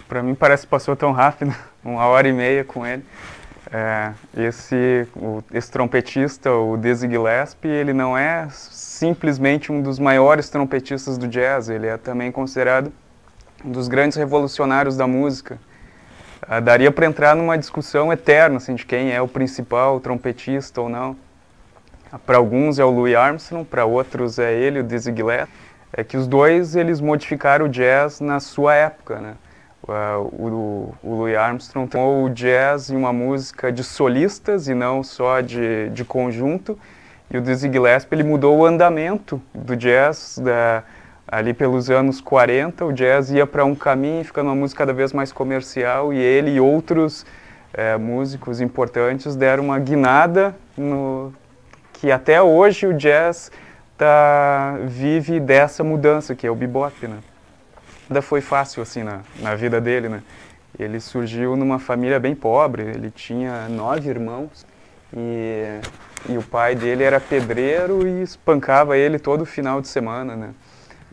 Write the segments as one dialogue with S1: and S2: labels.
S1: Para mim parece que passou tão rápido, 1h30 com ele. Esse trompetista, o Dizzy Gillespie, ele não é simplesmente um dos maiores trompetistas do jazz, ele é também considerado um dos grandes revolucionários da música. Daria para entrar numa discussão eterna assim, de quem é o principal trompetista ou não. Para alguns é o Louis Armstrong, para outros é ele, o Dizzy Gillespie. É que os dois eles modificaram o jazz na sua época, né? O Louis Armstrong tomou o jazz em uma música de solistas e não só de conjunto, e o Dizzy Gillespie ele mudou o andamento do jazz ali pelos anos 40. O jazz ia para um caminho, ficando uma música cada vez mais comercial, e ele e outros músicos importantes deram uma guinada que até hoje o jazz vive dessa mudança, que é o bebop, né? Nada foi fácil assim na vida dele, né? Ele surgiu numa família bem pobre, ele tinha 9 irmãos e o pai dele era pedreiro e espancava ele todo final de semana, né?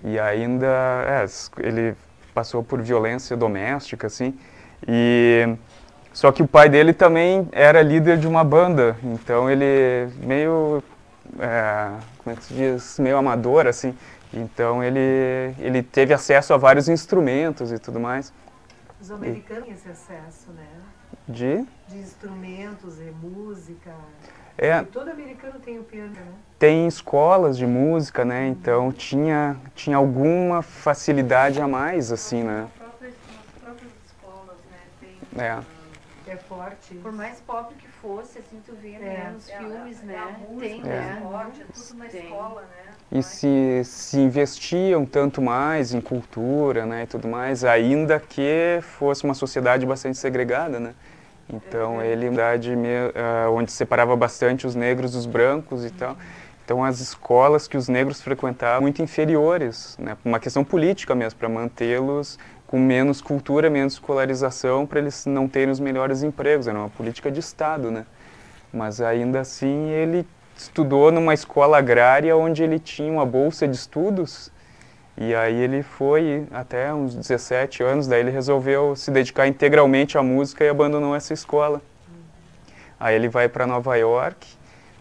S1: E ainda ele passou por violência doméstica, assim, só que o pai dele também era líder de uma banda, então ele meio, como é que se diz, meio amador, assim. Então ele teve acesso a vários instrumentos e tudo mais.
S2: Os americanos têm esse acesso, né?
S1: De
S2: instrumentos e música. Todo americano tem o piano, né?
S1: Tem escolas de música, né? Então tinha alguma facilidade a mais, assim, né?
S3: Nas próprias escolas, né?
S2: É forte.
S3: Por mais pobre que fosse, assim, tu vê nos filmes, né?
S2: A música,
S3: Tem,
S2: esporte, é tudo na escola, né?
S1: E se investiam tanto mais em cultura, né, e tudo mais, ainda que fosse uma sociedade bastante segregada, né? Então ele onde separava bastante os negros dos brancos e tal. Então as escolas que os negros frequentavam muito inferiores, né, por uma questão política mesmo, para mantê-los com menos cultura, menos escolarização, para eles não terem os melhores empregos. Era uma política de Estado, né? Mas ainda assim ele estudou numa escola agrária onde ele tinha uma bolsa de estudos, e aí ele foi até uns 17 anos, daí ele resolveu se dedicar integralmente à música e abandonou essa escola. Aí ele vai para Nova York,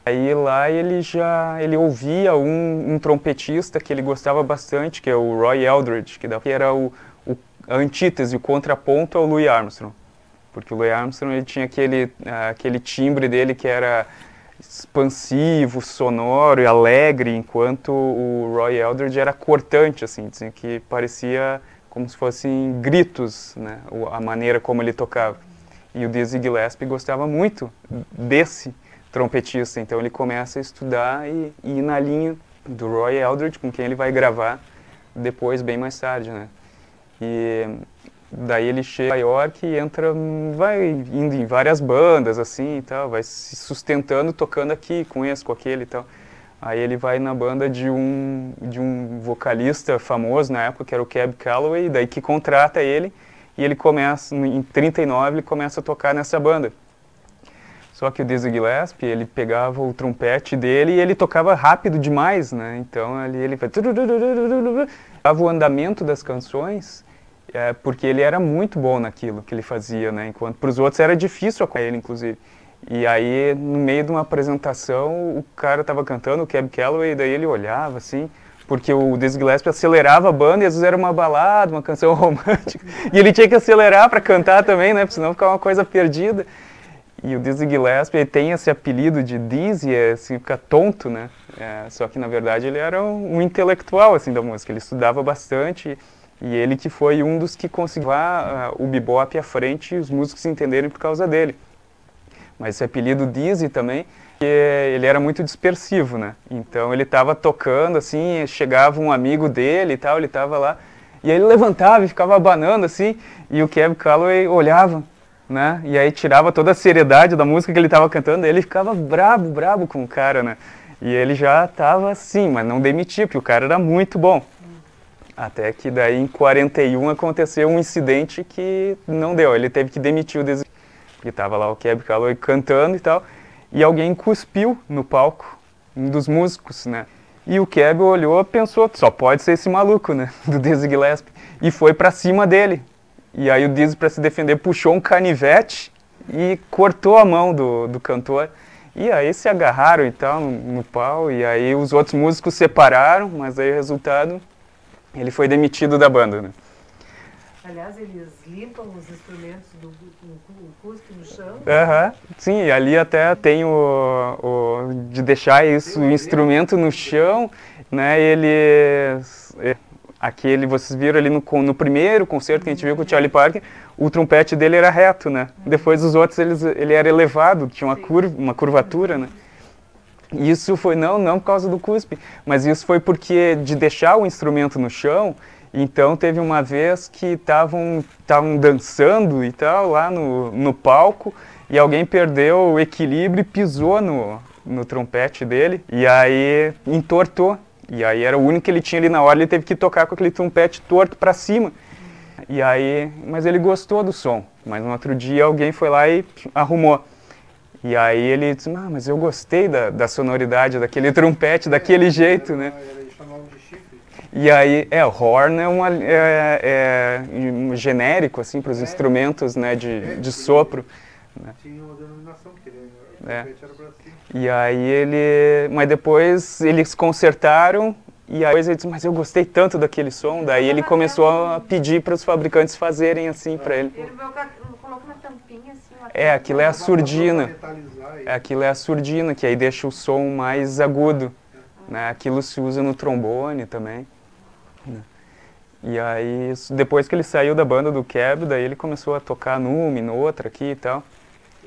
S1: aí lá ele ouvia um trompetista que ele gostava bastante, que é o Roy Eldridge, que era a antítese, o contraponto ao Louis Armstrong. Porque o Louis Armstrong ele tinha aquele timbre dele que era expansivo, sonoro e alegre, enquanto o Roy Eldridge era cortante, assim, que parecia como se fossem gritos, né, a maneira como ele tocava. E o Dizzy Gillespie gostava muito desse trompetista, então ele começa a estudar e ir na linha do Roy Eldridge, com quem ele vai gravar depois, bem mais tarde, né. E daí ele chega em Nova York e vai indo em várias bandas, assim, e tal, vai se sustentando, tocando aqui, com esse, com aquele e tal. Aí ele vai na banda de um vocalista famoso na época, que era o Cab Calloway, daí que contrata ele, e ele começa, em 39, ele começa a tocar nessa banda. Só que o Dizzy Gillespie, ele pegava o trompete dele e ele tocava rápido demais, né? Então ali ele vai... dava o andamento das canções, porque ele era muito bom naquilo que ele fazia, né? Enquanto para os outros era difícil com ele, inclusive. E aí, no meio de uma apresentação, o cara estava cantando, o Cab Calloway, e daí ele olhava, assim, porque o Dizzy Gillespie acelerava a banda, e às vezes era uma balada, uma canção romântica, e ele tinha que acelerar para cantar também, né? Porque senão ficava uma coisa perdida. E o Dizzy Gillespie ele tem esse apelido de Dizzy, assim, fica tonto, né? Só que, na verdade, ele era um intelectual, assim, da música. Ele estudava bastante. E ele que foi um dos que conseguiu levar o bebop à frente e os músicos se entenderem por causa dele. Mas esse apelido Dizzy também, ele era muito dispersivo, né? Então ele estava tocando, assim, chegava um amigo dele e tal, ele estava lá, e aí ele levantava e ficava abanando, assim, e o Cab Calloway olhava, né? E aí tirava toda a seriedade da música que ele estava cantando, e ele ficava brabo com o cara, né? E ele já estava assim, mas não demitia, porque o cara era muito bom. Até que daí em 41 aconteceu um incidente que não deu, ele teve que demitir o Dizzy, porque estava lá o Cab Calloway cantando e tal, e alguém cuspiu no palco, um dos músicos, né? E o Cab olhou e pensou, só pode ser esse maluco, né, do Dizzy Gillespie, e foi pra cima dele. e aí o Dizzy, para se defender, puxou um canivete e cortou a mão do cantor. E aí se agarraram e tal no pau, e aí os outros músicos separaram, mas aí o resultado, ele foi demitido da banda, né?
S2: Aliás, eles limpam os instrumentos do cuspe no chão.
S1: Sim, ali até tem de deixar isso, o instrumento no chão, né? Eles... Aquele, vocês viram ali no primeiro concerto que a gente viu com o Charlie Parker, o trompete dele era reto, né? Depois os outros ele era elevado, tinha uma curvatura, né? E isso foi, não por causa do cuspe, mas isso foi porque de deixar o instrumento no chão, então teve uma vez que estavam dançando e tal, lá no palco, e alguém perdeu o equilíbrio e pisou no trompete dele, e aí entortou. E aí era o único que ele tinha ali na hora, ele teve que tocar com aquele trompete torto para cima. E aí, mas ele gostou do som, mas no outro dia alguém foi lá e arrumou. E aí ele disse, mas eu gostei da sonoridade daquele trompete, daquele jeito, né?
S4: Eles chamavam de chifre.
S1: E aí, o horn é um genérico, assim, para os instrumentos, né, de sopro.
S4: Tinha uma denominação, porque o trompete era pra cima.
S1: E aí mas depois eles consertaram, e aí ele disse, mas eu gostei tanto daquele som, daí ele começou a pedir para os fabricantes fazerem assim para ele.
S3: Ele colocou uma tampinha assim.
S1: Aquilo é a surdina. Aquilo é a surdina, que aí deixa o som mais agudo. Né? Aquilo se usa no trombone também. E aí, depois que ele saiu da banda do Cab, daí ele começou a tocar numa e noutra aqui e tal.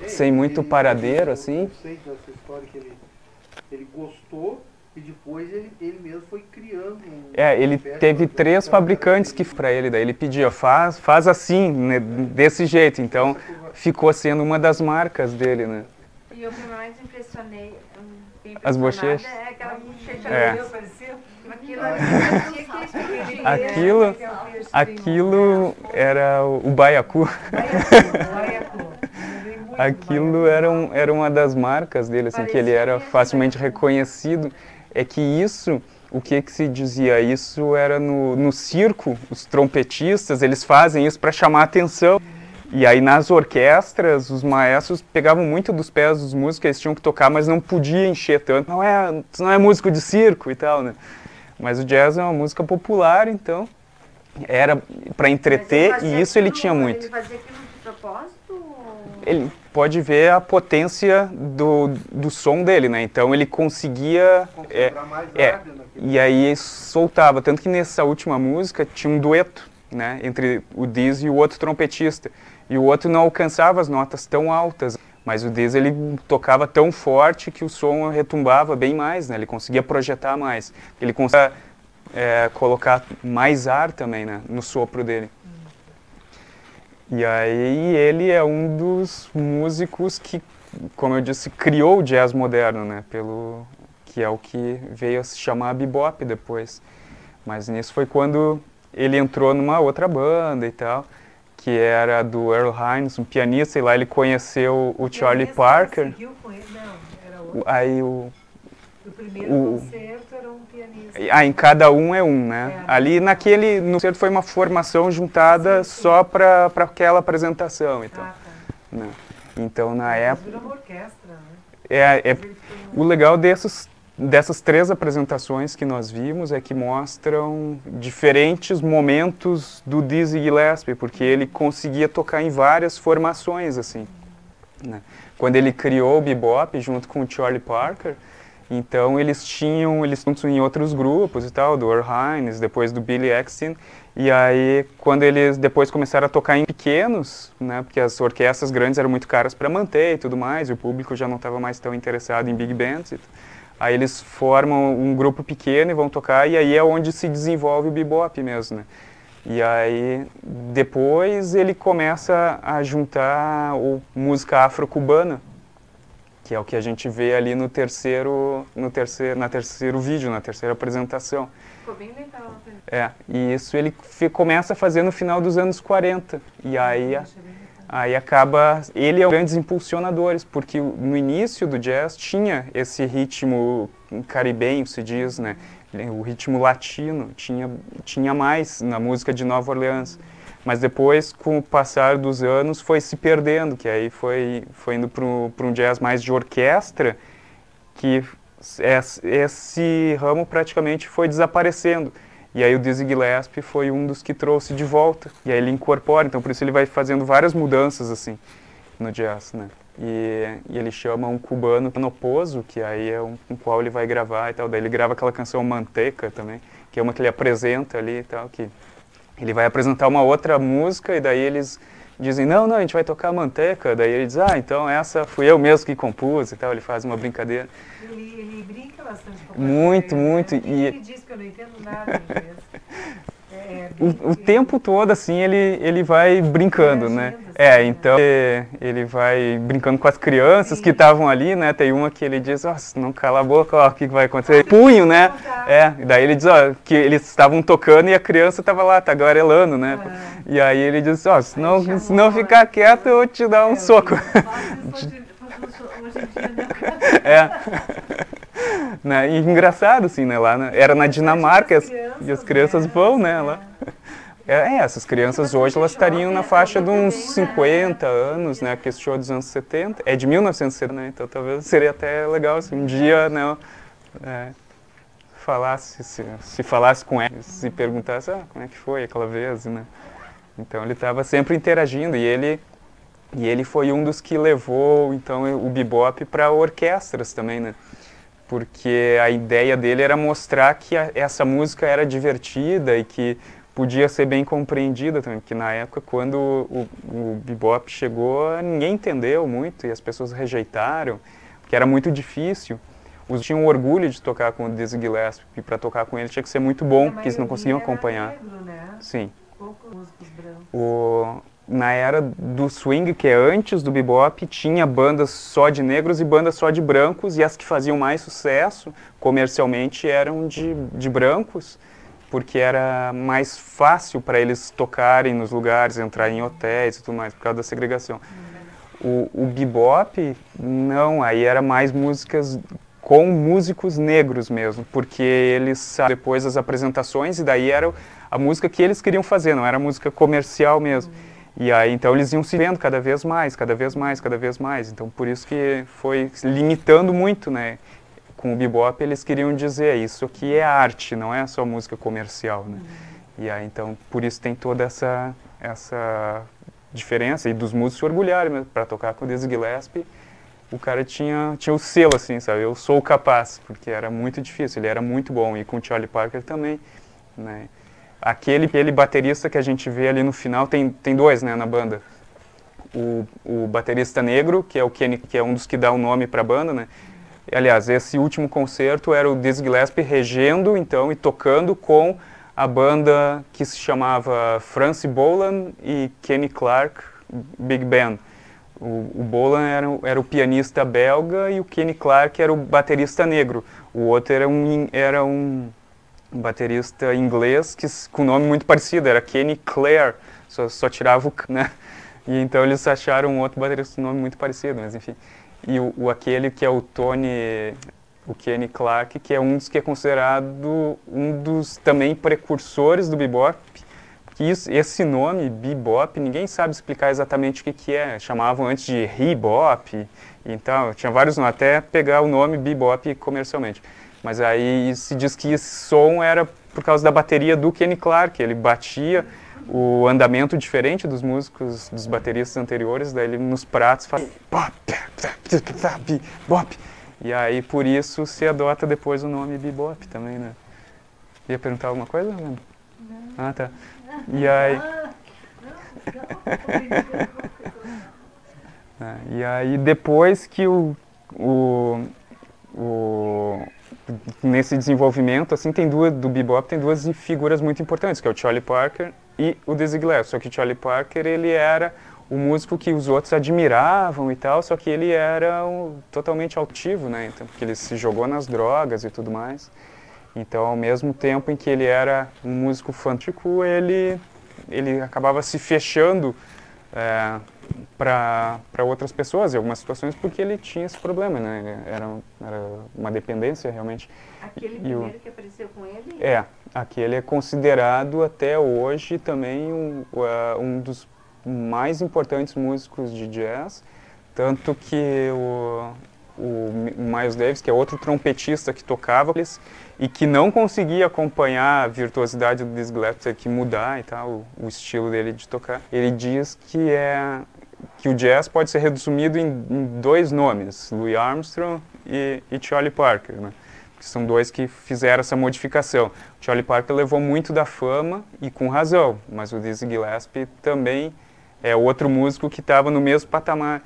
S1: Sem muito paradeiro, assim.
S4: Eu sei dessa história que ele gostou e depois ele mesmo foi criando.
S1: Ele teve 3 fabricantes que para ele, daí ele pedia, faz assim, né, desse jeito. Então ficou sendo uma das marcas dele, né?
S3: E o que mais impressionei,
S1: as bochechas.
S3: É aquela bochecha
S1: Aquilo era o baiacu. Aquilo era uma das marcas dele, assim, que ele era facilmente reconhecido. É que isso, o que se dizia? Isso era no circo, os trompetistas, eles fazem isso para chamar a atenção. E aí nas orquestras, os maestros pegavam muito dos pés dos músicos, eles tinham que tocar, mas não podia encher tanto. Não é músico de circo e tal, né? Mas o jazz é uma música popular, então era para entreter, e isso ele tinha muito.
S3: Ele fazia aquilo de propósito?
S1: Ele pode ver a potência do som dele, né? Então ele conseguia... e aí soltava. Tanto que nessa última música tinha um dueto, né? Entre o Dizzy e o outro trompetista. E o outro não alcançava as notas tão altas. Mas o Dizzy, ele tocava tão forte que o som retumbava bem mais, né? Ele conseguia projetar mais. Ele conseguia colocar mais ar também, né? No sopro dele. E aí ele é um dos músicos que, como eu disse, criou o jazz moderno, né? Que é o que veio a se chamar bebop depois. Mas nisso foi quando ele entrou numa outra banda e tal, que era do Earl Hines, um pianista, e lá ele conheceu o Charlie Parker.
S2: Com ele? Não, era outro.
S1: Aí
S2: o primeiro concerto era um pianista.
S1: Em cada um é um, né? Ali no concerto foi uma formação juntada só para aquela apresentação e tal. Né? Então na época...
S2: Virou uma orquestra, né?
S1: O legal dessas 3 apresentações que nós vimos é que mostram diferentes momentos do Dizzy Gillespie, porque ele conseguia tocar em várias formações, assim. Né? Quando ele criou o bebop junto com o Charlie Parker, então eles juntos em outros grupos e tal, do Earl Hines, depois do Billy Eckstine, e aí quando eles depois começaram a tocar em pequenos, né, porque as orquestras grandes eram muito caras para manter e tudo mais, e o público já não estava mais tão interessado em big bands, aí eles formam um grupo pequeno e vão tocar, e aí é onde se desenvolve o bebop mesmo, né. E aí depois ele começa a juntar música afro-cubana, que é o que a gente vê ali no terceiro vídeo, na terceira apresentação.
S3: Ficou bem legal.
S1: E isso ele começa a fazer no final dos anos 40. E aí acaba... Ele é um dos grandes impulsionadores, porque no início do jazz tinha esse ritmo caribenho, se diz, né? O ritmo latino tinha mais na música de Nova Orleans. Mas depois, com o passar dos anos, foi se perdendo, que aí foi indo para um jazz mais de orquestra, que esse ramo praticamente foi desaparecendo. E aí o Dizzy Gillespie foi um dos que trouxe de volta. E aí ele incorpora, então por isso ele vai fazendo várias mudanças assim no jazz, né? E ele chama um cubano Noposo, que aí é um com o qual ele vai gravar e tal. Daí ele grava aquela canção Manteca também, que é uma que ele apresenta ali e tal, que ele vai apresentar uma outra música e daí eles dizem, não, a gente vai tocar Manteca. Daí ele diz, então essa fui eu mesmo que compus e tal, ele faz uma brincadeira.
S2: Ele brinca bastante com
S1: muito, muito.
S2: E ele diz que eu não entendo nada em inglês.
S1: O tempo todo, assim, ele vai brincando, né? Então ele vai brincando com as crianças que estavam ali, né? Tem uma que ele diz, se não cala a boca, ó, o que vai acontecer? Punho, né? E daí ele diz, que eles estavam tocando e a criança estava lá, tagarelando, né? E aí ele diz, se não ficar quieto, eu vou te dar um soco. Né? E engraçado, assim, né? Lá era na Dinamarca e as crianças vão, né? Lá. Essas crianças hoje elas estariam na faixa de uns 50 anos, né? Porque esse show é dos anos 70, é de 1970, né? Então talvez seria até legal se um dia, né? Se falasse com ele, se perguntasse, como é que foi aquela vez, né? Então ele estava sempre interagindo e ele foi um dos que levou, então, o bebop para orquestras também, né? Porque a ideia dele era mostrar que essa música era divertida e que podia ser bem compreendida também, porque na época, quando o bebop chegou, ninguém entendeu muito e as pessoas rejeitaram, porque era muito difícil. Os tinham orgulho de tocar com o Dizzy Gillespie, e para tocar com ele tinha que ser muito bom, porque eles não conseguiam acompanhar.
S2: Negro, né?
S1: Sim.
S2: Poucos músicos brancos.
S1: Na era do swing, que é antes do bebop, tinha bandas só de negros e bandas só de brancos, e as que faziam mais sucesso comercialmente eram de brancos, porque era mais fácil para eles tocarem nos lugares, entrar em hotéis e tudo mais, por causa da segregação. O bebop, não, aí era mais músicas com músicos negros mesmo, porque eles depois das apresentações, e daí era a música que eles queriam fazer, não era música comercial mesmo. E aí, então, eles iam se vendo cada vez mais, cada vez mais, cada vez mais. Então, por isso que foi limitando muito, né? Com o bebop, eles queriam dizer, isso aqui é arte, não é só música comercial, né? E aí, então, por isso tem toda essa diferença. E dos músicos se orgulharem, né? Para tocar com o Dizzy Gillespie, o cara tinha o selo, assim, sabe? Eu sou capaz, porque era muito difícil, ele era muito bom. E com o Charlie Parker também, né? Aquele baterista que a gente vê ali no final, tem dois, né, na banda. O baterista negro, que é o Kenny, que é um dos que dá o nome para a banda, né? Aliás, esse último concerto era o Dizzy Gillespie regendo, então, e tocando com a banda que se chamava Francie Bolan e Kenny Clarke Big Band. O Bolan era o pianista belga e o Kenny Clarke era o baterista negro. O outro era um baterista inglês com nome muito parecido, era Kenny Clare, só tirava o K, né? E então eles acharam um outro baterista com nome muito parecido, mas enfim. E aquele que é o Kenny Clarke, que é um dos que é considerado um dos também precursores do bebop, que esse nome, bebop, ninguém sabe explicar exatamente o que é. Chamavam antes de rebop, então tinha vários nomes, até pegar o nome bebop comercialmente. Mas aí se diz que esse som era por causa da bateria do Kenny Clarke, ele batia o andamento diferente dos músicos, dos bateristas anteriores, daí ele nos pratos faz bop, bop. E aí por isso se adota depois o nome bebop também, né? Ia perguntar alguma coisa, Ana? Não. Tá. E aí... E aí depois que nesse desenvolvimento, assim, do bebop tem duas figuras muito importantes, que é o Charlie Parker e o Dizzy Gillespie. Só que o Charlie Parker, ele era o músico que os outros admiravam e tal, só que ele era totalmente altivo, né? Então, porque ele se jogou nas drogas e tudo mais. Então, ao mesmo tempo em que ele era um músico fantástico, ele acabava se fechando para outras pessoas em algumas situações, porque ele tinha esse problema, né? Era uma dependência realmente.
S3: Aquele primeiro que apareceu com ele?
S1: Aqui ele é considerado até hoje também um dos mais importantes músicos de jazz, tanto que o Miles Davis, que é outro trompetista que tocava e que não conseguia acompanhar a virtuosidade do Dizzy Gillespie, teve que mudar e tal, o estilo dele de tocar. Ele diz que o jazz pode ser resumido em dois nomes, Louis Armstrong e Charlie Parker, né? Que são dois que fizeram essa modificação. O Charlie Parker levou muito da fama e com razão, mas o Dizzy Gillespie também é outro músico que estava no mesmo patamar.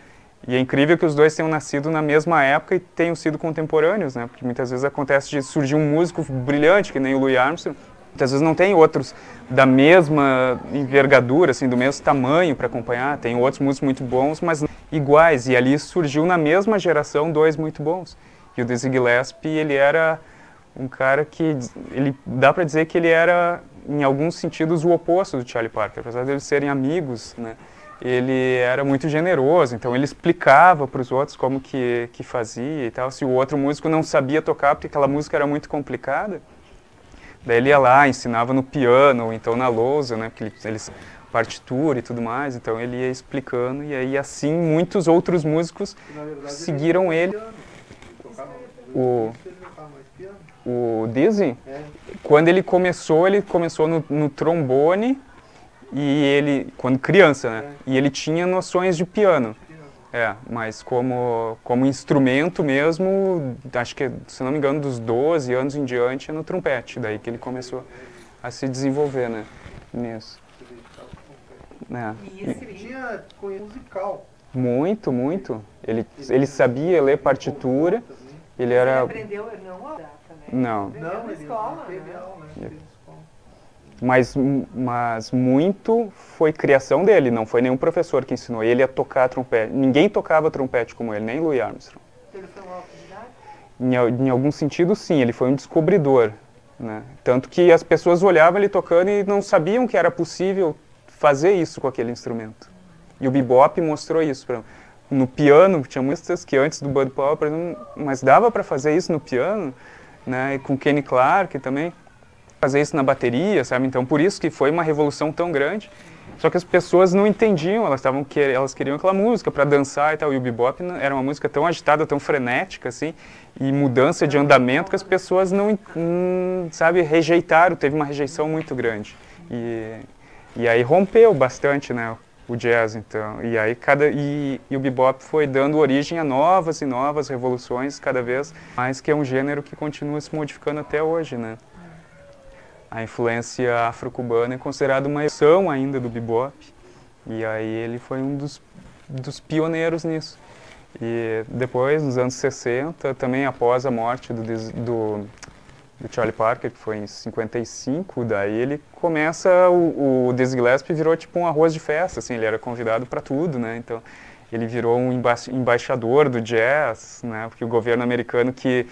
S1: E é incrível que os dois tenham nascido na mesma época e tenham sido contemporâneos, né? Porque muitas vezes acontece de surgir um músico brilhante, que nem o Louis Armstrong, muitas vezes não tem outros da mesma envergadura, assim, do mesmo tamanho para acompanhar, tem outros músicos muito bons, mas iguais, e ali surgiu na mesma geração dois muito bons. E o Dizzy Gillespie, ele era um cara que, dá para dizer que ele era, em alguns sentidos, o oposto do Charlie Parker, apesar de eles serem amigos, né? Ele era muito generoso, então ele explicava para os outros como que fazia e tal. Se o outro músico não sabia tocar porque aquela música era muito complicada, daí ele ia lá, ensinava no piano ou então na lousa, né, porque eles partitura e tudo mais, então ele ia explicando e aí assim muitos outros músicos seguiram ele. O Dizzy, quando ele começou no trombone. E ele, quando criança, né? E ele tinha noções de piano. Mas como instrumento mesmo, acho que, se não me engano, dos 12 anos em diante é no trompete. Daí que ele começou a se desenvolver, né? Nisso.
S4: E ele tinha conhecimento musical.
S1: Muito, muito. Ele sabia ler partitura. Ele era...
S2: Ele aprendeu não a dar também.
S1: Não.
S2: Aprendeu na escola,
S4: teve aula, né?
S1: Mas muito foi criação dele, não foi nenhum professor que ensinou ele a tocar trompete. Ninguém tocava trompete como ele, nem Louis Armstrong.
S2: Ele foi uma autoridade?
S1: Em algum sentido, sim, ele foi um descobridor, né? Tanto que as pessoas olhavam ele tocando e não sabiam que era possível fazer isso com aquele instrumento. E o bebop mostrou isso. No piano, tinha músicas que antes do Bud Powell, por exemplo, mas dava para fazer isso no piano, né? E com Kenny Clarke também. Fazer isso na bateria, sabe? Então, por isso que foi uma revolução tão grande. Só que as pessoas não entendiam, elas queriam aquela música para dançar e tal. E o bebop era uma música tão agitada, tão frenética, assim, e mudança de andamento que as pessoas não sabe, rejeitaram, teve uma rejeição muito grande. E aí rompeu bastante, né, o jazz, então. E aí e o bebop foi dando origem a novas e novas revoluções cada vez mais, que é um gênero que continua se modificando até hoje, né? A influência afro-cubana é considerada uma evolução ainda do bebop, e aí ele foi um dos pioneiros nisso. E depois, nos anos 60, também após a morte do Charlie Parker, que foi em 55, daí ele começa, o Dizzy Gillespie virou tipo um arroz de festa, assim, ele era convidado para tudo, né? Então ele virou um embaixador do jazz, né? Porque o governo americano que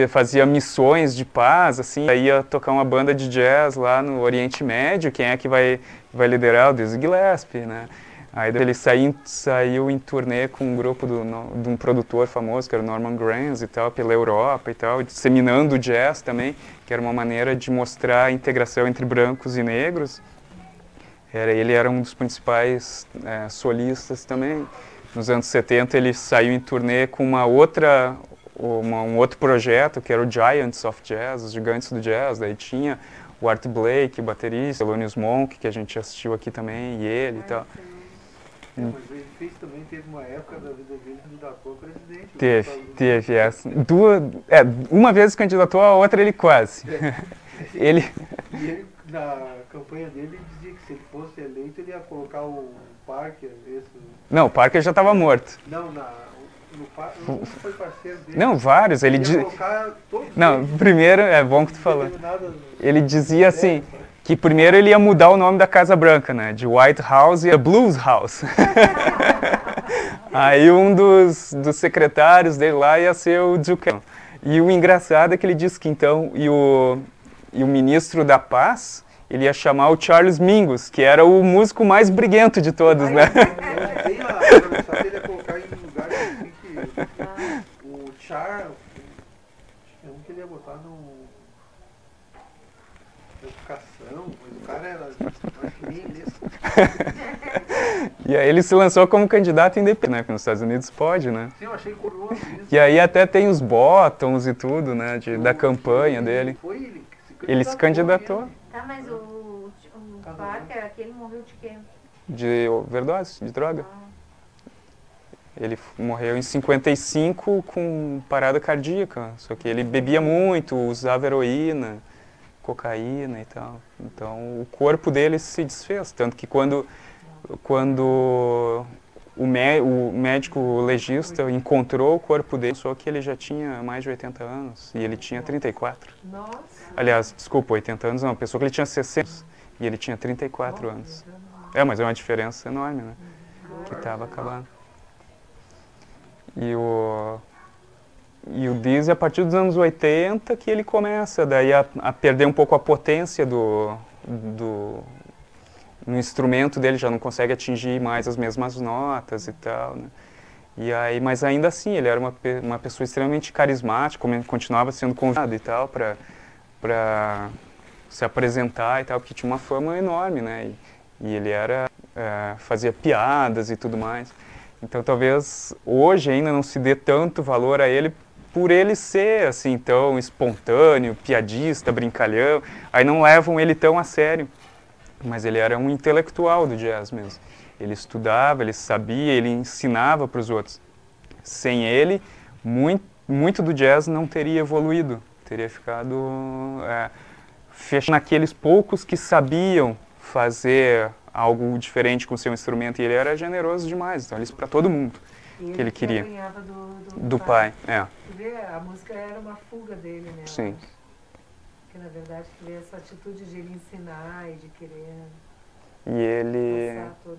S1: fazia missões de paz, assim, ia tocar uma banda de jazz lá no Oriente Médio, quem é que vai liderar? O Dizzy Gillespie, né? Aí ele saiu em turnê com um grupo de um produtor famoso, que era o Norman Granz e tal, pela Europa e tal, disseminando o jazz também, que era uma maneira de mostrar a integração entre brancos e negros. Ele era um dos principais solistas também. Nos anos 70 ele saiu em turnê com um outro projeto, que era o Giants of Jazz, os Gigantes do Jazz. Daí tinha o Art Blakey, o baterista, o Thelonious Monk, que a gente assistiu aqui também, e ele e tal.
S4: Mas ele teve uma época da vida dele que candidatou a presidente.
S1: Teve essa. Uma vez candidatou, a outra ele quase.
S4: E ele, na campanha dele, dizia que se ele fosse eleito, ele ia colocar o Parker.
S1: Não, o Parker já estava morto.
S4: Não, não foi parceiro dele.
S1: Não, vários. Ele não, primeiro, é bom que tu falou. Ele dizia assim, que primeiro ele ia mudar o nome da Casa Branca, né? De White House e Blues House. Aí um dos secretários dele lá ia ser o Duke. E o engraçado é que ele disse que então, e o ministro da Paz, ele ia chamar o Charles Mingus, que era o músico mais briguento de todos, né?
S4: Ele ia colocar em lugar que o Charles, que ele ia botar no... educação, mas o cara era, acho que nem ele.
S1: E aí ele se lançou como candidato independente, né? Porque nos Estados Unidos pode, né?
S4: Sim, eu achei curioso isso.
S1: E aí até tem os bottoms e tudo, né? Da campanha dele.
S4: Foi ele que
S1: Ele se candidatou
S4: mesmo.
S3: Tá, mas o Parker, aquele morreu de quê?
S1: de overdose, de droga.
S3: Ah,
S1: Ele morreu em 55 com parada cardíaca, só que ele bebia muito, usava heroína, cocaína e tal. Então o corpo dele se desfez, tanto que quando o médico legista encontrou o corpo dele, só que ele já tinha mais de 80 anos e ele tinha 34.
S2: Nossa.
S1: Aliás, desculpa, 80 anos não, a pessoa que ele tinha 60 e ele tinha 34 anos. Mas é uma diferença enorme, né? Que estava acabando. E o Dizzy, a partir dos anos 80, que ele começa daí a perder um pouco a potência no instrumento dele, já não consegue atingir mais as mesmas notas e tal, né? E aí, mas ainda assim, ele era uma pessoa extremamente carismática, continuava sendo convidado e tal para se apresentar e tal, porque tinha uma fama enorme, né? E ele fazia piadas e tudo mais. Então talvez hoje ainda não se dê tanto valor a ele por ele ser assim tão espontâneo, piadista, brincalhão. Aí não levam ele tão a sério. Mas ele era um intelectual do jazz mesmo. Ele estudava, ele sabia, ele ensinava para os outros. Sem ele, muito do jazz não teria evoluído. Teria ficado fechado naqueles poucos que sabiam fazer algo diferente com o seu instrumento, e ele era generoso demais, então ele disse para todo mundo que ele queria.
S2: Ganhava
S1: do pai.
S2: Tu vê, a música era uma fuga dele, né?
S1: Sim.
S2: Que na verdade tu vê essa atitude de ele ensinar e de querer
S1: E ele
S2: passar todo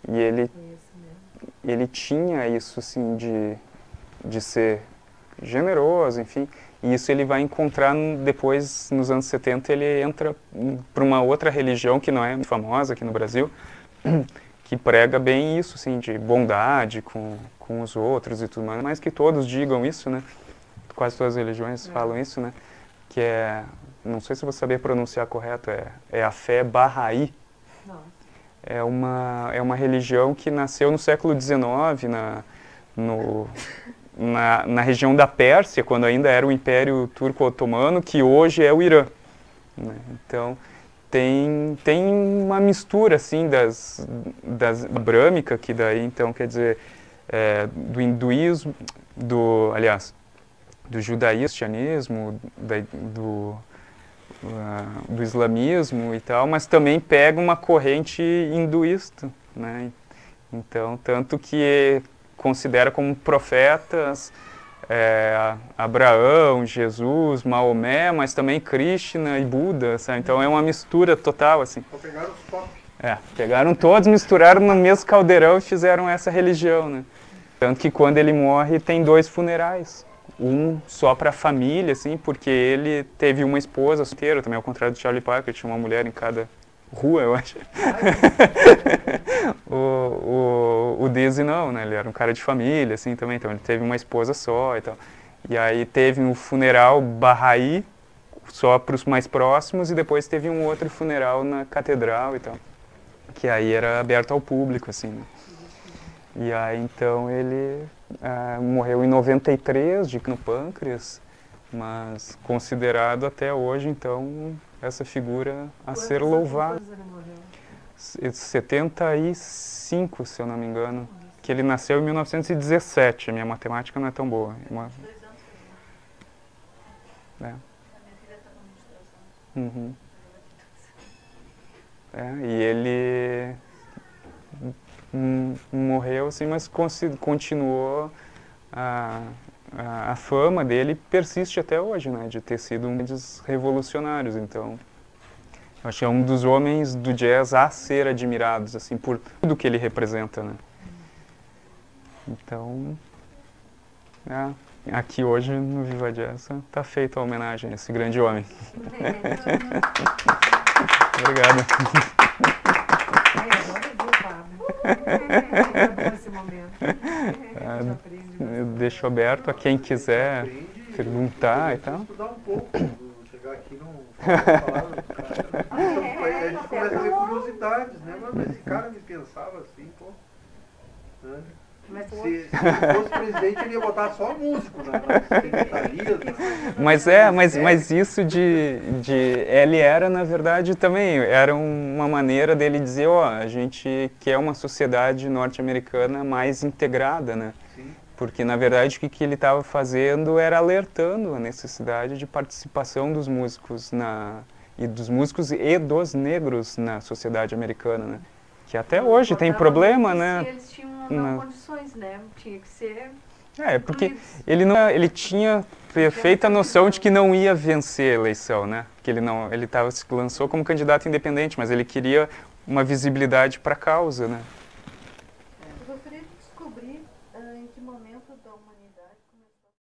S1: e ele
S2: o conhecimento.
S1: ele tinha isso assim de ser generoso, enfim. E isso ele vai encontrar depois, nos anos 70, ele entra para uma outra religião que não é muito famosa aqui no Brasil, que prega bem isso, assim, de bondade com os outros e tudo mais. Mas que todos digam isso, né? Quase todas as religiões falam isso, né? Que não sei se eu vou saber pronunciar correto, é a fé Bahá'í.
S2: Não.
S1: É uma religião que nasceu no século XIX, na região da Pérsia, quando ainda era o Império Turco-Otomano, que hoje é o Irã, né? Então, tem uma mistura, assim, das brâmica, que daí, então, quer dizer, do hinduísmo, do judaísmo, cristianismo, do islamismo e tal, mas também pega uma corrente hinduísta, né? Então, tanto que considera como profetas Abraão, Jesus, Maomé, mas também Krishna e Buda, sabe? Então é uma mistura total, assim.
S4: Então pegaram os top.
S1: Pegaram todos, misturaram no mesmo caldeirão e fizeram essa religião, né? Tanto que quando ele morre tem 2 funerais. Um só para a família, assim, porque ele teve uma esposa solteira, também ao contrário do Charlie Parker, tinha uma mulher em cada rua, eu acho. O Dizzy não, né? Ele era um cara de família, assim, também, então ele teve uma esposa só e tal. E aí teve um funeral Bahá'í, só para os mais próximos, e depois teve um outro funeral na catedral e tal, que aí era aberto ao público, assim, né? E aí, então, ele morreu em 93, no pâncreas, mas considerado até hoje, então, essa figura a ser louvada. 75, se eu não me engano, que ele nasceu em 1917, a minha matemática não é tão boa.
S3: 2 anos.
S1: É.
S3: A minha filha está com 22 anos.
S1: Uhum. E ele morreu, assim, mas continuou, a fama dele persiste até hoje, né, de ter sido um dos revolucionários. Então, eu acho que é um dos homens do jazz a ser admirados, assim, por tudo que ele representa, né. Então, aqui hoje no Viva Jazz está feita a homenagem a esse grande homem. Obrigado.
S2: Ai, agora eu vi o Fábio. É bom esse momento. A gente aprende
S1: Eu deixo aberto a quem quiser
S4: Aprende,
S1: perguntar e tal.
S4: Estudar um pouco, chegar aqui não A gente começa a ver curiosidades, né? Mas esse cara me pensava assim, pô. Né?
S2: Mas
S4: Se ele fosse presidente, ele ia botar só músico nas secretarias.
S1: Mas isso ele era, na verdade, também, era uma maneira dele dizer, ó, a gente quer uma sociedade norte-americana mais integrada, né?
S4: Sim.
S1: Porque, na verdade, o que ele estava fazendo era alertando a necessidade de participação dos músicos e dos negros na sociedade americana, né? Que até hoje tem problema, né?
S3: Eles tinham condições, né? Tinha que ser...
S1: Porque ele tinha perfeita noção de que não ia vencer a eleição, né? Que ele se lançou como candidato independente, mas ele queria uma visibilidade para a causa, né?